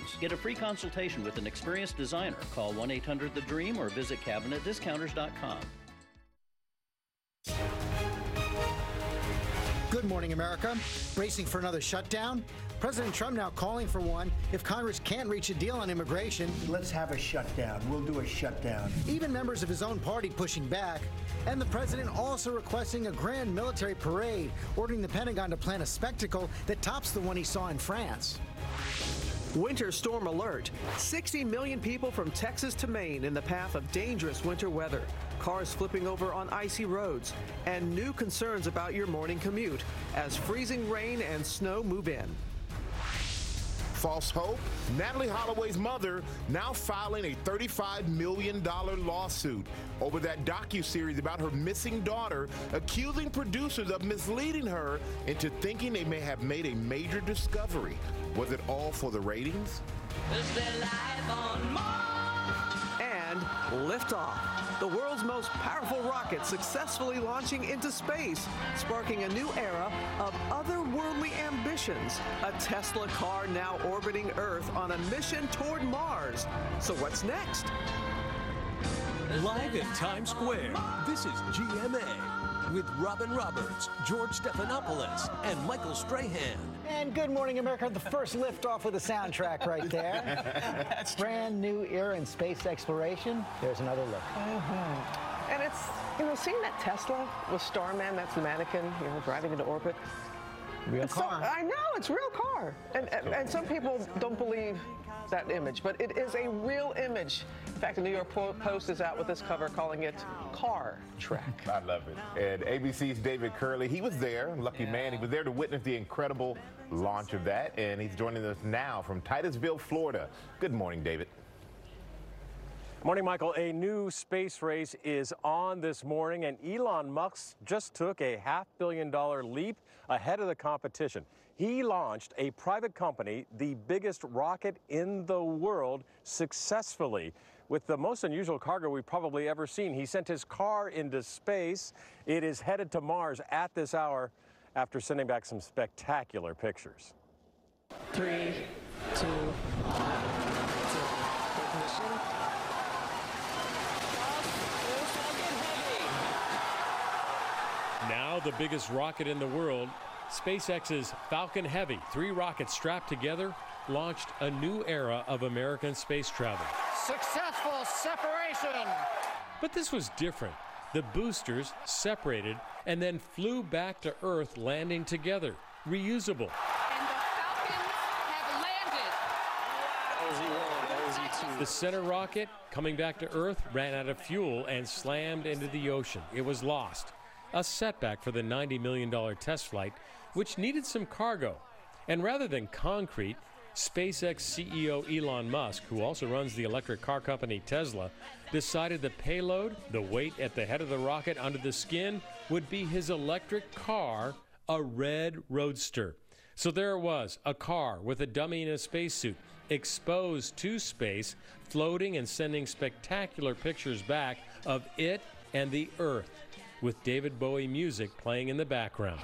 questions. Get a free consultation with an experienced designer. Call 1-800-THE-DREAM or visit CabinetDiscounters.com. Good morning, America. Bracing for another shutdown? President Trump now calling for one if Congress can't reach a deal on immigration. Let's have a shutdown. We'll do a shutdown. Even members of his own party pushing back. And the president also requesting a grand military parade, ordering the Pentagon to plan a spectacle that tops the one he saw in France. Winter storm alert. 60 million people from Texas to Maine in the path of dangerous winter weather. Cars flipping over on icy roads. And new concerns about your morning commute as freezing rain and snow move in. False hope. Natalie Holloway's mother now filing a $35 million lawsuit over that docuseries about her missing daughter, accusing producers of misleading her into thinking they may have made a major discovery. Was it all for the ratings? And liftoff. The world's most powerful rocket successfully launching into space, sparking a new era of otherworldly ambitions. A Tesla car now orbiting Earth on a mission toward Mars. So what's next? Live in Times Square, this is GMA with Robin Roberts, George Stephanopoulos, and Michael Strahan. And good morning, America. The first liftoff with a soundtrack right there. That's brand new era in space exploration. There's another look. And it's, seeing that Tesla with Starman, that's the mannequin, driving into orbit. Real car. I know, it's a real car. And some people don't believe that image, but it is a real image. In fact, the New York Post is out with this cover calling it Car Trek. I love it. And ABC's David Curley, he was there, lucky man. He was there to witness the incredible launch of that, and he's joining us now from Titusville, Florida. Good morning, David. Morning, Michael. A new space race is on this morning, and Elon Musk just took a $500 million leap ahead of the competition. He launched a private company, the biggest rocket in the world, successfully, with the most unusual cargo we've probably ever seen. He sent his car into space. It is headed to Mars at this hour after sending back some spectacular pictures. 3, 2, 1. Now the biggest rocket in the world, SpaceX's Falcon Heavy, 3 rockets strapped together, launched a new era of American space travel. Successful separation. But this was different. The boosters separated and then flew back to Earth, landing together. Reusable. And the Falcons have landed. The center rocket, coming back to Earth, ran out of fuel and slammed into the ocean. It was lost. A setback for the $90 million test flight, which needed some cargo. And rather than concrete, SpaceX CEO Elon Musk, who also runs the electric car company Tesla, decided the payload, the weight at the head of the rocket under the skin, would be his electric car, a red roadster. So there it was, a car with a dummy in a spacesuit, exposed to space, floating and sending spectacular pictures back of it and the Earth, with David Bowie music playing in the background.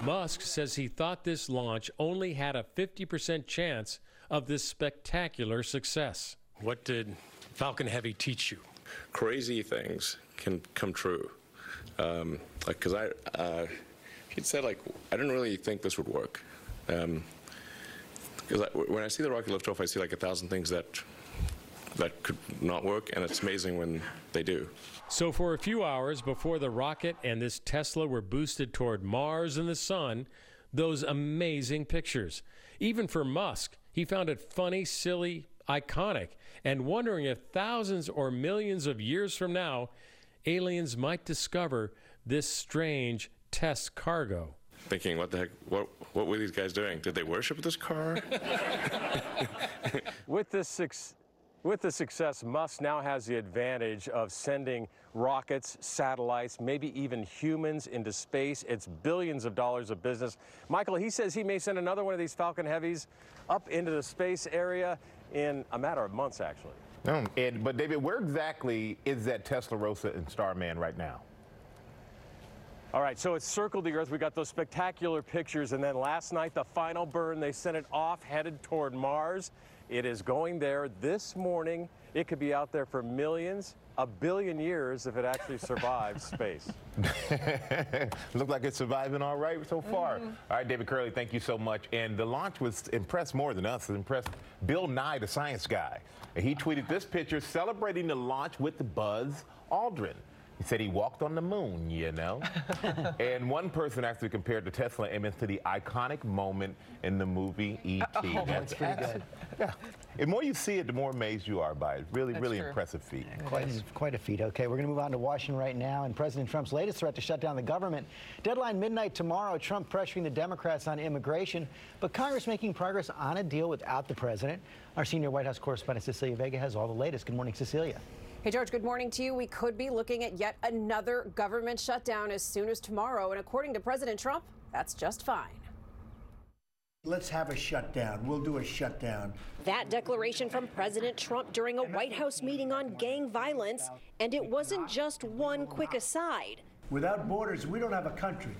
Musk says he thought this launch only had a 50% chance of this spectacular success. What did Falcon Heavy teach you? Crazy things can come true. Because he said, I didn't really think this would work. Because when I see the rocket lift off, I see 1,000 things that could not work, and it's amazing when they do. So for a few hours before the rocket and this Tesla were boosted toward Mars and the sun, those amazing pictures. Even for Musk, he found it funny, silly, iconic, and wondering if thousands or millions of years from now, aliens might discover this strange test cargo. Thinking, what the heck, what were these guys doing? Did they worship this car? With the success, Musk now has the advantage of sending rockets, satellites, maybe even humans into space. It's billions of dollars of business. Michael, he says he may send another one of these Falcon Heavies up into the space area in a matter of months, actually. But David, where exactly is that Tesla Rosa and Starman right now? All right, so it's circled the Earth. We got those spectacular pictures, and then last night, the final burn, they sent it off, headed toward Mars. It is going there this morning. It could be out there for millions, a billion years if it actually survives space. Look like it's surviving all right so far. All right, David Curley, thank you so much. And the launch was impressed more than us. It impressed Bill Nye, the science guy. And he tweeted this picture celebrating the launch with Buzz Aldrin. He said he walked on the moon, you know. And one person actually compared the Tesla image to the iconic moment in the movie E.T. Oh, that's pretty good. Yeah. The more you see it, the more amazed you are by it. Really, really impressive feat. Quite a feat. Okay, we're going to move on to Washington right now. And President Trump's latest threat to shut down the government. Deadline midnight tomorrow. Trump pressuring the Democrats on immigration. But Congress making progress on a deal without the president. Our senior White House correspondent Cecilia Vega has all the latest. Good morning, Cecilia. Hey, George, good morning to you. We could be looking at yet another government shutdown as soon as tomorrow. And according to President Trump, that's just fine. Let's have a shutdown. We'll do a shutdown. That declaration from President Trump during a White House meeting on gang violence. And it wasn't just one quick aside. Without borders, we don't have a country.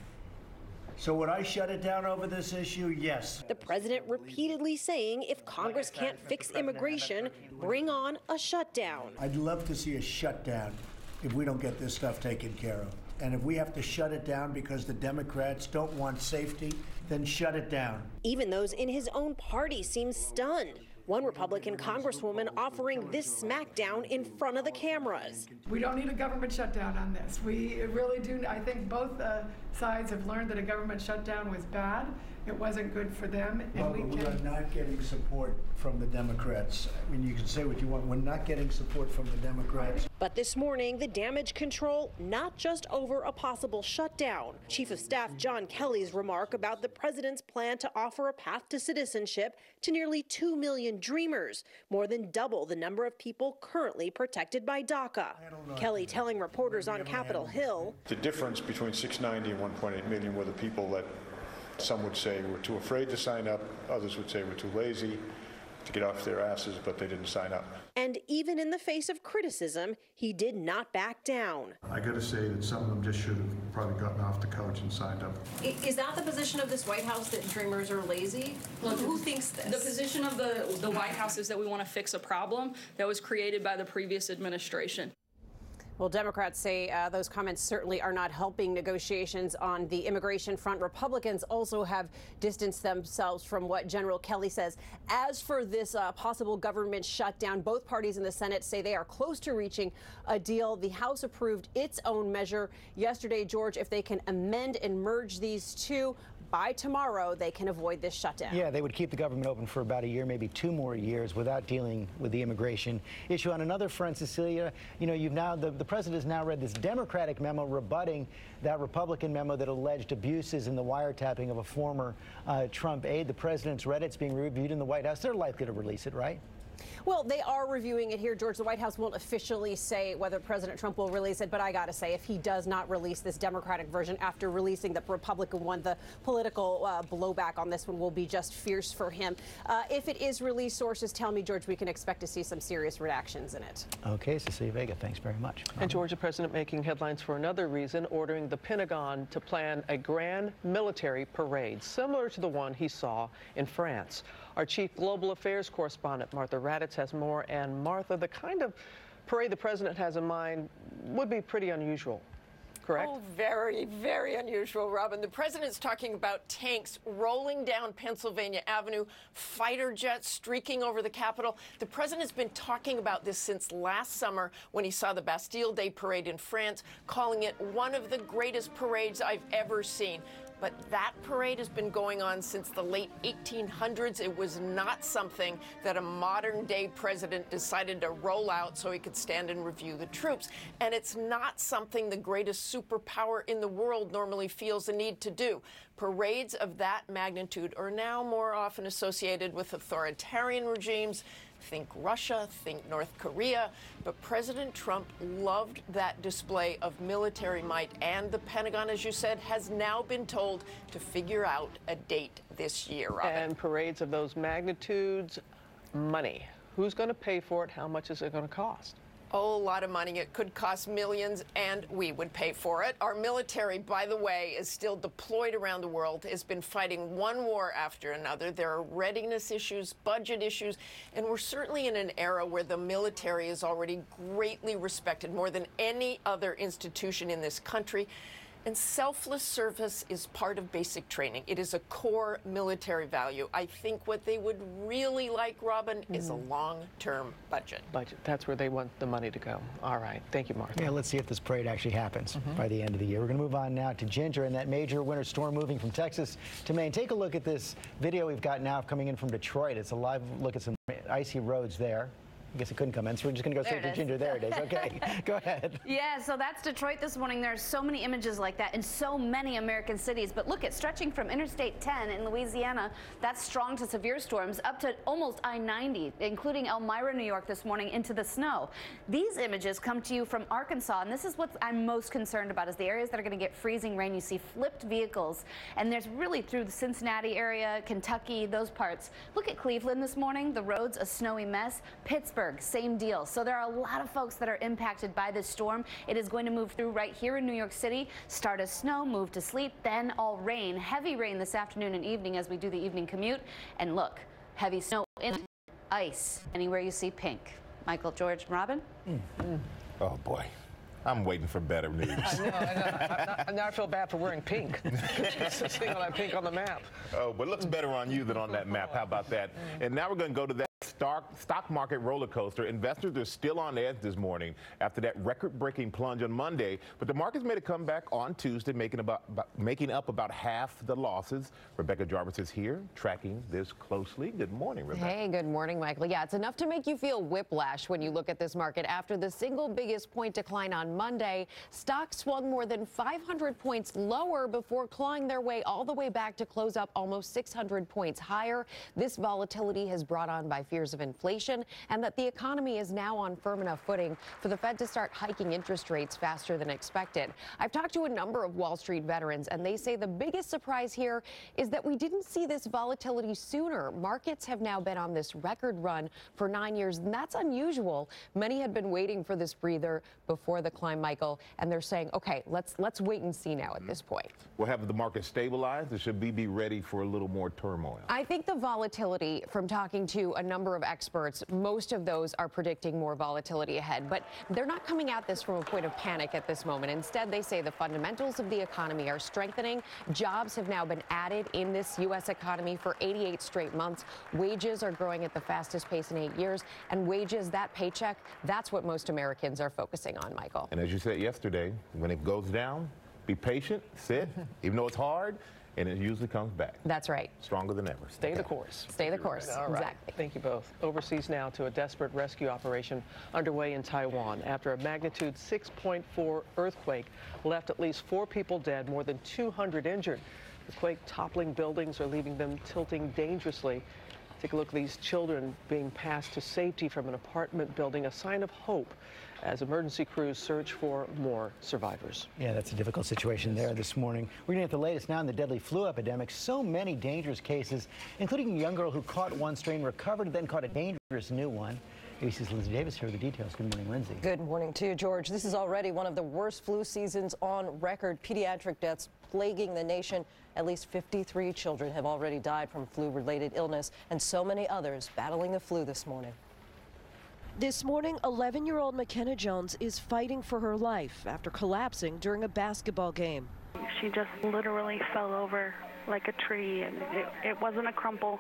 So would I shut it down over this issue? Yes. The president repeatedly saying if Congress can't fix immigration, bring on a shutdown. I'd love to see a shutdown if we don't get this stuff taken care of. And if we have to shut it down because the Democrats don't want safety, then shut it down. Even those in his own party seem stunned. One Republican congresswoman offering this smackdown in front of the cameras. We don't need a government shutdown on this. We really do. I think both sides have learned that a government shutdown was bad. It wasn't good for them. And we are not getting support from the Democrats. I mean, you can say what you want. We're not getting support from the Democrats. But this morning, the damage control, not just over a possible shutdown. Chief of Staff John Kelly's remark about the president's plan to offer a path to citizenship to nearly 2 million Dreamers, more than double the number of people currently protected by DACA. Kelly telling reporters on Capitol Hill, the difference between 690 and 1.8 million were the people that some would say were too afraid to sign up, others would say were too lazy to get off their asses, but they didn't sign up. And even in the face of criticism, he did not back down. I got to say that some of them just should have probably gotten off the couch and signed up. Is that the position of this White House, that Dreamers are lazy? Well, who thinks this? The position of the White House is that we want to fix a problem that was created by the previous administration. Well, Democrats say those comments certainly are not helping negotiations on the immigration front. Republicans also have distanced themselves from what General Kelly says. As for this possible government shutdown, both parties in the Senate say they are close to reaching a deal. The House approved its own measure yesterday, George. If they can amend and merge these two, by tomorrow, they can avoid this shutdown. Yeah, they would keep the government open for about a year, maybe 2 more years, without dealing with the immigration issue. On another front, Cecilia, you know, the president has now read this Democratic memo rebutting that Republican memo that alleged abuses in the wiretapping of a former Trump aide. The president's read it. It's being reviewed in the White House. They're likely to release it, right? Well, they are reviewing it here, George. The White House won't officially say whether President Trump will release it, but I got to say, if he does not release this Democratic version after releasing the Republican one, the political blowback on this one will be just fierce for him. If it is released, sources tell me, George, we can expect to see some serious redactions in it. Okay, Cecilia Vega, thanks very much. And Georgia president making headlines for another reason, ordering the Pentagon to plan a grand military parade, similar to the one he saw in France. Our chief global affairs correspondent, Martha Raddatz, has more. And Martha, the kind of parade the president has in mind would be pretty unusual, correct? Oh, very, very unusual, Robin. The president's talking about tanks rolling down Pennsylvania Avenue, fighter jets streaking over the Capitol. The president's been talking about this since last summer when he saw the Bastille Day parade in France, calling it one of the greatest parades I've ever seen. But that parade has been going on since the late 1800s. It was not something that a modern-day president decided to roll out so he could stand and review the troops. And it's not something the greatest superpower in the world normally feels the need to do. Parades of that magnitude are now more often associated with authoritarian regimes. Think Russia, think North Korea, but President Trump loved that display of military might, and the Pentagon, as you said, has now been told to figure out a date this year, Robin. And parades of those magnitudes, money. Who's going to pay for it? How much is it going to cost? Oh, a lot of money. It could cost millions, and we would pay for it. Our military, by the way, is still deployed around the world, has been fighting one war after another. There are readiness issues, budget issues, and we're certainly in an era where the military is already greatly respected, more than any other institution in this country. And selfless service is part of basic training. It is a core military value. I think what they would really like, Robin, is a long-term budget. That's where they want the money to go. All right. Thank you, Martha. Yeah, let's see if this parade actually happens by the end of the year. We're going to move on now to Ginger and that major winter storm moving from Texas to Maine. Take a look at this video we've got now coming in from Detroit. It's a live look at some icy roads there. I guess it couldn't come in, so we're just going to go straight to Ginger. There it is. Okay, go ahead. Yeah, so that's Detroit this morning. There are so many images like that in so many American cities. But look, it's stretching from Interstate 10 in Louisiana. That's strong to severe storms up to almost I-90, including Elmira, New York this morning into the snow. These images come to you from Arkansas, and this is what I'm most concerned about is the areas that are going to get freezing rain. You see flipped vehicles, and there's really through the Cincinnati area, Kentucky, those parts. Look at Cleveland this morning. The roads a snowy mess. Pittsburgh, same deal. So there are a lot of folks that are impacted by this storm. It is going to move through right here in New York City, start as snow, move to sleep, then all rain. Heavy rain this afternoon and evening as we do the evening commute. And look, heavy snow and ice anywhere you see pink. Michael, George, Robin? Oh, boy. I'm waiting for better news. I know. Now I feel bad for wearing pink. Just seeing all that pink on the map. Oh, but it looks better on you than on that map. How about that? And now we're going to go to that stock market roller coaster. Investors are still on edge this morning after that record-breaking plunge on Monday. But the markets made a comeback on Tuesday, making up about half the losses. Rebecca Jarvis is here tracking this closely. Good morning, Rebecca. Hey, good morning, Michael. Yeah, it's enough to make you feel whiplash when you look at this market. After the single biggest point decline on Monday, stocks swung more than 500 points lower before clawing their way all the way back to close up almost 600 points higher. This volatility has brought on by fears of inflation and that the economy is now on firm enough footing for the Fed to start hiking interest rates faster than expected. I've talked to a number of Wall Street veterans, and they say the biggest surprise here is that we didn't see this volatility sooner. Markets have now been on this record run for 9 years, and that's unusual. Many had been waiting for this breather before the climb, Michael, and they're saying, okay, let's wait and see now at this point. Well, have the market stabilized, or should we be ready for a little more turmoil? I think the volatility, from talking to a number of experts, most of those are predicting more volatility ahead, but they're not coming at this from a point of panic at this moment. Instead, they say the fundamentals of the economy are strengthening. Jobs have now been added in this U.S. economy for 88 straight months. Wages are growing at the fastest pace in 8 years, and wages, that paycheck, that's what most Americans are focusing on, Michael. And as you said yesterday, when it goes down, be patient, sit, even though it's hard, and it usually comes back. That's right. Stronger than ever. Stay the course. Stay the course. All right. Exactly. Thank you both. Overseas now to a desperate rescue operation underway in Taiwan after a magnitude 6.4 earthquake left at least 4 people dead, more than 200 injured. The quake toppling buildings are leaving them tilting dangerously. Take a look at these children being passed to safety from an apartment building, a sign of hope as emergency crews search for more survivors. Yeah, that's a difficult situation there this morning. We're going to get the latest now in the deadly flu epidemic. So many dangerous cases, including a young girl who caught one strain, recovered, then caught a dangerous new one. ABC's Lindsay Davis here with the details. Good morning, Lindsay. Good morning to you, George. This is already one of the worst flu seasons on record. Pediatric deaths plaguing the nation. At least 53 children have already died from flu-related illness, and so many others battling the flu this morning. This morning, 11-year-old McKenna Jones is fighting for her life after collapsing during a basketball game. She just literally fell over like a tree, and it wasn't a crumple.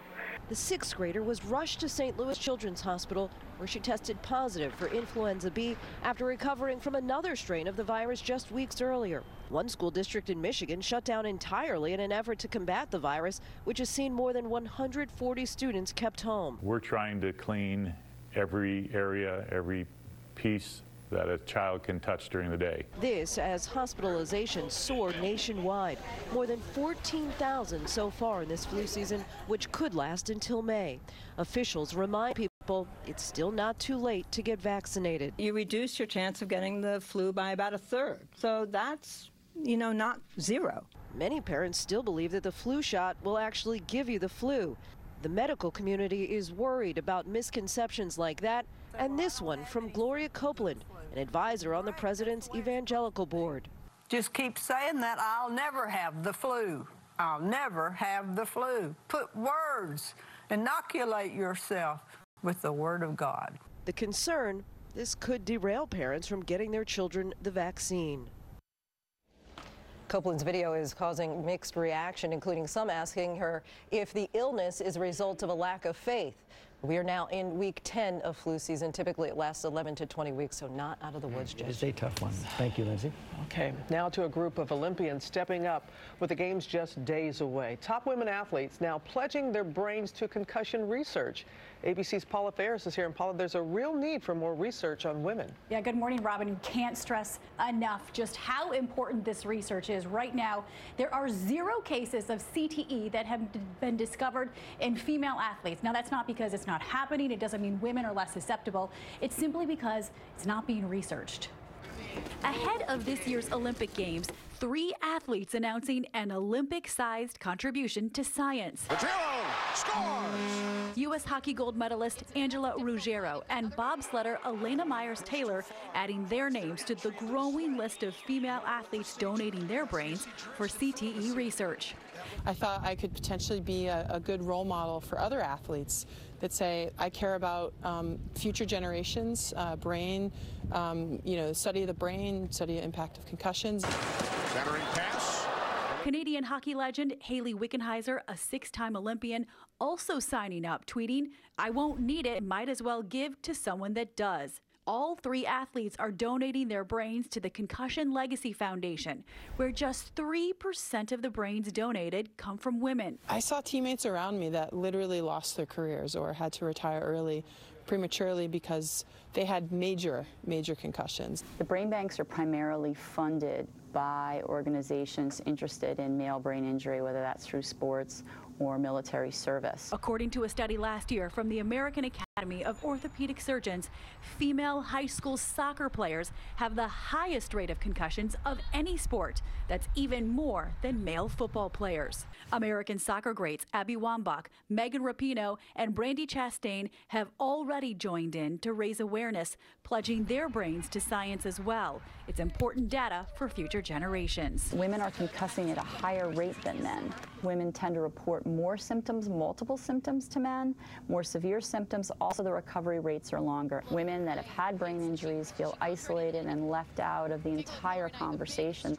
The 6th grader was rushed to St. Louis Children's Hospital, where she tested positive for influenza B after recovering from another strain of the virus just weeks earlier. One school district in Michigan shut down entirely in an effort to combat the virus, which has seen more than 140 students kept home. We're trying to clean every area, every piece that a child can touch during the day. This as hospitalizations soared nationwide. More than 14,000 so far in this flu season, which could last until May. Officials remind people it's still not too late to get vaccinated. You reduce your chance of getting the flu by about 1/3. So that's, not zero. Many parents still believe that the flu shot will actually give you the flu. The medical community is worried about misconceptions like that, and this one from Gloria Copeland, an advisor on the president's evangelical board. Just keep saying that I'll never have the flu. I'll never have the flu. Put words, inoculate yourself with the Word of God. The concern, this could derail parents from getting their children the vaccine. Copeland's video is causing mixed reaction, including some asking her if the illness is a result of a lack of faith. We are now in week 10 of flu season. Typically, it lasts 11 to 20 weeks, so not out of the woods just. It's a tough one. Thank you, Lindsay. Okay, now to a group of Olympians stepping up with the games just days away. Top women athletes now pledging their brains to concussion research. ABC's Paula Ferris is here, and Paula, there's a real need for more research on women. Yeah, good morning, Robin. You can't stress enough just how important this research is. Right now, there are 0 cases of CTE that have been discovered in female athletes. Now, that's not because it's not happening. It doesn't mean women are less susceptible. It's simply because it's not being researched. Ahead of this year's Olympic Games, 3 athletes announcing an Olympic-sized contribution to science. Patillo scores! U.S. hockey gold medalist Angela Ruggiero and bobsledder Elena Myers-Taylor adding their names to the growing list of female athletes donating their brains for CTE research. I thought I could potentially be a good role model for other athletes that say, I care about future generations, brain, study of the brain, study the impact of concussions. Centering pass. Canadian hockey legend Hayley Wickenheiser, a 6-time Olympian, also signing up, tweeting, "I won't need it, might as well give to someone that does." All 3 athletes are donating their brains to the Concussion Legacy Foundation, where just 3% of the brains donated come from women. I saw teammates around me that literally lost their careers or had to retire early, prematurely, because they had major concussions. The brain banks are primarily funded by organizations interested in male brain injury, whether that's through sports or military service. According to a study last year from the American Academy of Orthopedic Surgeons, female high school soccer players have the highest rate of concussions of any sport. That's even more than male football players. American soccer greats Abby Wambach, Megan Rapinoe, and Brandi Chastain have already joined in to raise awareness, pledging their brains to science as well. It's important data for future generations. Women are concussing at a higher rate than men. Women tend to report more symptoms, multiple symptoms to men, more severe symptoms. Also, the recovery rates are longer. Women that have had brain injuries feel isolated and left out of the entire conversation.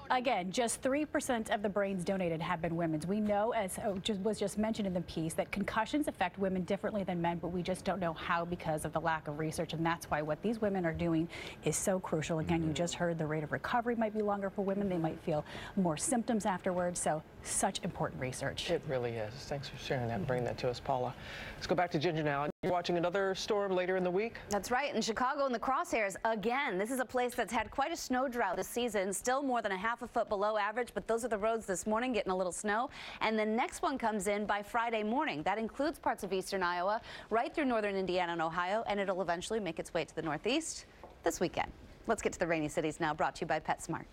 Again, just 3% of the brains donated have been women's. We know, as was just mentioned in the piece, that concussions affect women differently than men, but we just don't know how because of the lack of research, and that's why what these women are doing is so crucial. Again, you just heard the rate of recovery might be longer for women. They might feel more symptoms afterwards, so such important research. It really is. Thanks for sharing that and bringing that to us, Paula. Let's go back to Ginger now. You're watching another storm later in the week? That's right. In Chicago in the crosshairs again. This is a place that's had quite a snow drought this season, still more than a half a foot below average, but those are the roads this morning getting a little snow. And the next one comes in by Friday morning. That includes parts of eastern Iowa, right through northern Indiana and Ohio, and it'll eventually make its way to the northeast this weekend. Let's get to the rainy cities now, brought to you by PetSmart.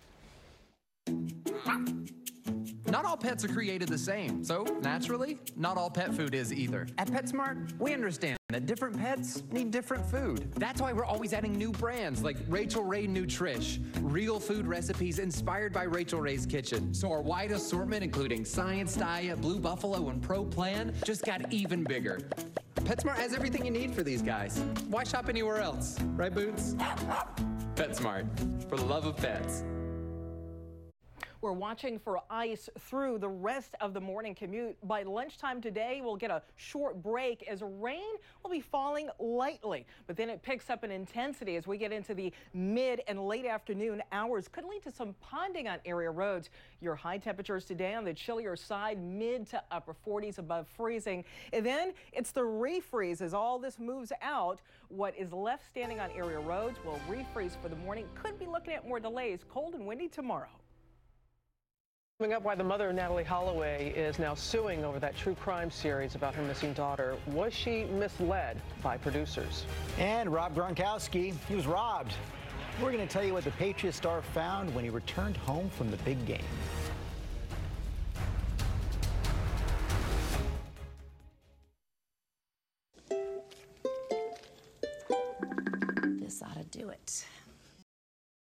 Not all pets are created the same, so naturally, not all pet food is either. At PetSmart, we understand that different pets need different food. That's why we're always adding new brands like Rachel Ray Nutrish, real food recipes inspired by Rachel Ray's kitchen. So our wide assortment, including Science Diet, Blue Buffalo, and Pro Plan, just got even bigger. PetSmart has everything you need for these guys. Why shop anywhere else? Right, Boots? PetSmart, for the love of pets. We're watching for ice through the rest of the morning commute. By lunchtime today, we'll get a short break as rain will be falling lightly, but then it picks up in intensity as we get into the mid and late afternoon hours. Could lead to some ponding on area roads. Your high temperatures today on the chillier side, mid to upper 40s above freezing. And then it's the refreeze as all this moves out. What is left standing on area roads will refreeze for the morning. Could be looking at more delays. Cold and windy tomorrow. Coming up, why the mother, Natalie Holloway, is now suing over that true crime series about her missing daughter. Was she misled by producers? And Rob Gronkowski, he was robbed. We're going to tell you what the Patriots star found when he returned home from the big game. night.